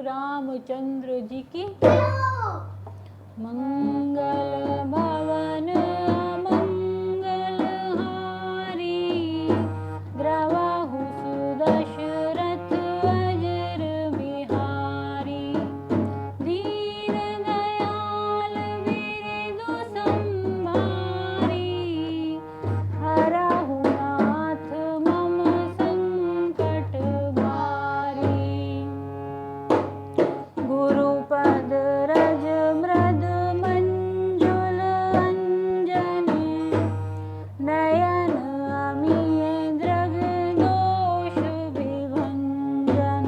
रामचंद्र जी की मंगल भवन मंगल हारी द्रवहु सुदशरथ अजर बिहारी दीन दयाल बिरदु संभारी हरहु नाथ मम संकट भारी गुरुपद रज मृद मंजुल अंजन नयन अमिय दृग दोष विभंजन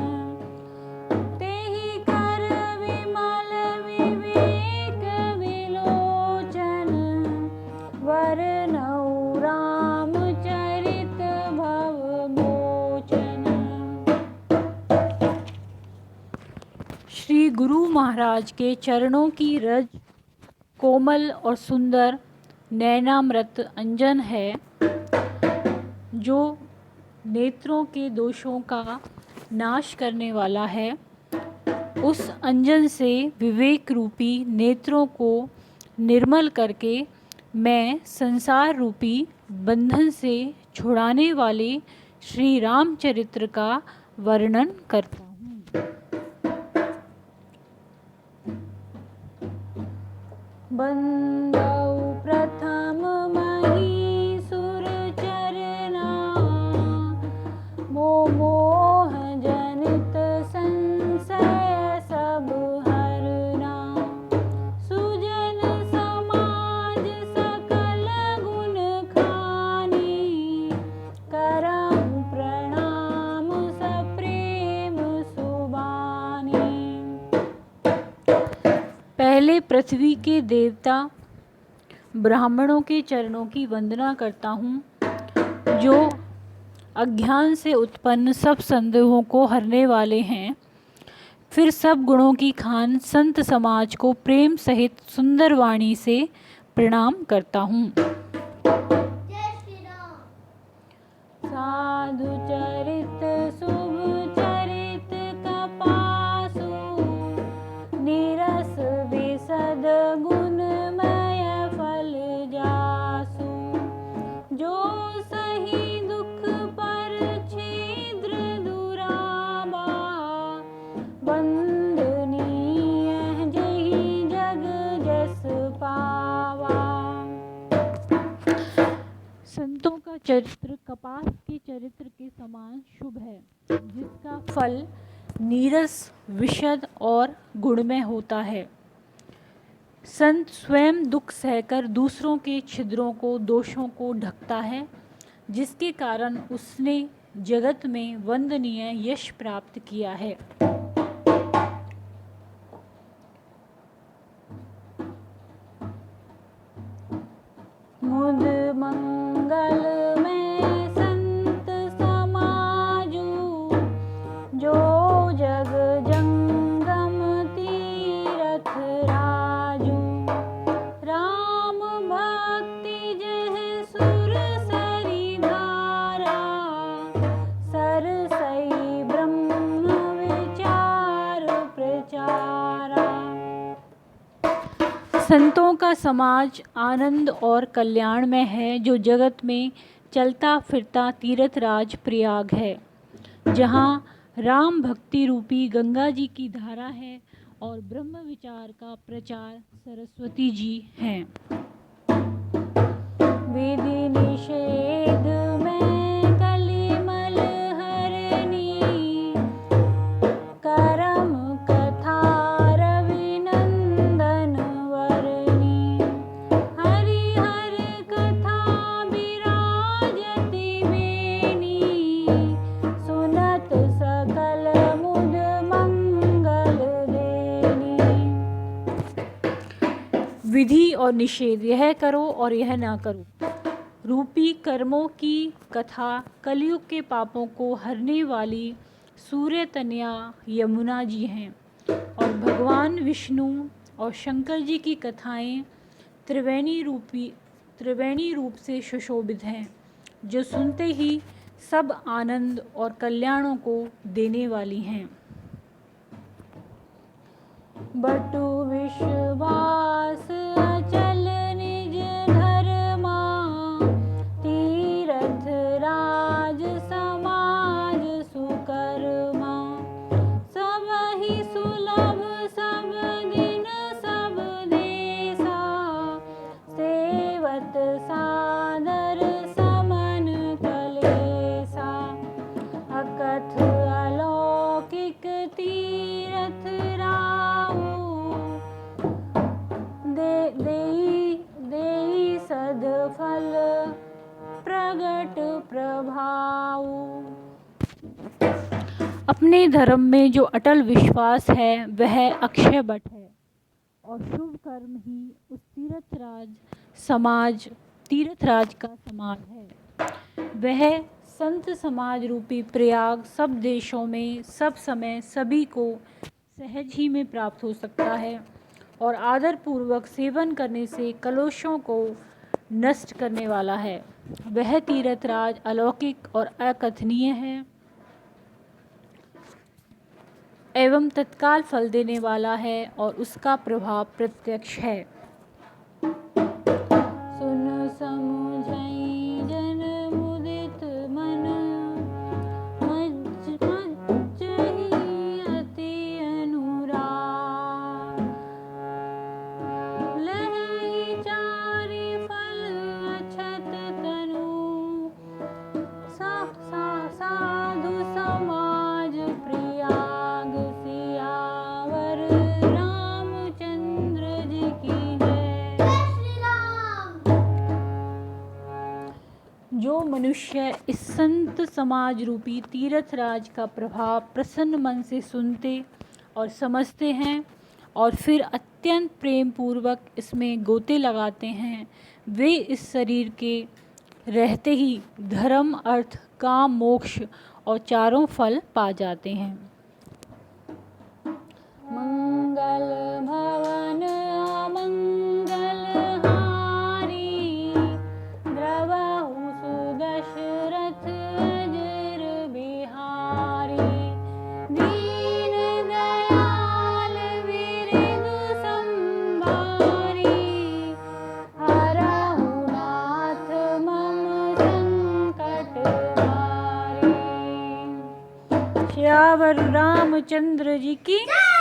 तेहि कर विमल विवेक विलोचन वरनउ रामचरित भव मोचन। श्री गुरु महाराज के चरणों की रज कोमल और सुंदर नैनामृत अंजन है जो नेत्रों के दोषों का नाश करने वाला है। उस अंजन से विवेक रूपी नेत्रों को निर्मल करके मैं संसार रूपी बंधन से छुड़ाने वाले श्री रामचरित्र का वर्णन करता हूँ। बंदौ प्रथम महीसुर चरना मोह जनित संशय सब हरना सुजन समाज सकल गुण खानी करहु प्रणाम सप्रेम सुबानी। पहले पृथ्वी के देवता ब्राह्मणों के चरणों की वंदना करता हूँ जो अज्ञान से उत्पन्न सब संदेहों को हरने वाले हैं। फिर सब गुणों की खान संत समाज को प्रेम सहित सुंदर वाणी से प्रणाम करता हूँ। साधु चरित शुभ चरित कपासु निरस विशद गुणमय फल जासु जो सही दुख पर छिद्र दुराबा वंदनीय जहि जग जस पावा। संतों का चरित्र कपास के चरित्र के समान शुभ है जिसका फल नीरस विशद और गुणमय होता है। संत स्वयं दुख सहकर दूसरों के छिद्रों को दोषों को ढकता है जिसके कारण उसने जगत में वंदनीय यश प्राप्त किया है। मुद मंगल में संत समाजू जो जग जंगम तीरथ राजू राम भक्ति जह सुर सरी धारा सरसई ब्रह्म विचार प्रचारा। संतों का समाज आनंद और कल्याण में है जो जगत में चलता फिरता तीर्थराज प्रयाग है जहाँ राम भक्ति रूपी गंगा जी की धारा है और ब्रह्म विचार का प्रचार सरस्वती जी हैं। विधि निषेध में कलिमल हरनी करम कथा रविनंदन वरनी हरि हर कथा विराजति बेनी सुनत सकल मुद मंगल देनी। विधि और निषेध, यह करो और यह ना करो रूपी कर्मों की कथा कलयुग के पापों को हरने वाली सूर्य तनया यमुना जी हैं और भगवान विष्णु और शंकर जी की कथाएं त्रिवेणी रूप से सुशोभित हैं जो सुनते ही सब आनंद और कल्याणों को देने वाली हैं। बटु विश्वास अचल निज धर्मा, तीरथ राज समाज सुकर्मा। सबहि सुलभ सब दिन सब देसा, सेवत सादर समन कलेसा। अकथ अलौकिक तीरथ राऊ, देई सदफल प्रगट प्रभाऊ। अपने धर्म में जो अटल विश्वास है वह अक्षय वट है, और शुभ कर्म ही उस तीर्थराज का समाज है। वह संत समाज रूपी प्रयाग सब देशों में सब समय सभी को सहज ही में प्राप्त हो सकता है, और आदर पूर्वक सेवन करने से कलुषों को नष्ट करने वाला है। वह तीर्थराज अलौकिक और अकथनीय है एवं तत्काल फल देने वाला है, और उसका प्रभाव प्रत्यक्ष है। सुन समुझई जन मुदित मन, मज्जहि अति अनुराग। लहई चारि फल अछत तनु, साधु समाज प्रियाग। सियावर रामचंद्र जी की जय। जो मनुष्य इस संत समाज रूपी तीर्थराज का प्रभाव प्रसन्न मन से सुनते और समझते हैं, और फिर अत्यंत प्रेम पूर्वक इसमें गोते लगाते हैं, वे इस शरीर के रहते ही धर्म अर्थ काम मोक्ष और चारों फल पा जाते हैं। मंगल भवन अमंगल हारी, द्रवहु सुदशरथ अजर बिहारी। दीन दयाल विरिधु संभारी, हरहु नाथ मम संकट हारी। श्यावर रामचंद्र जी की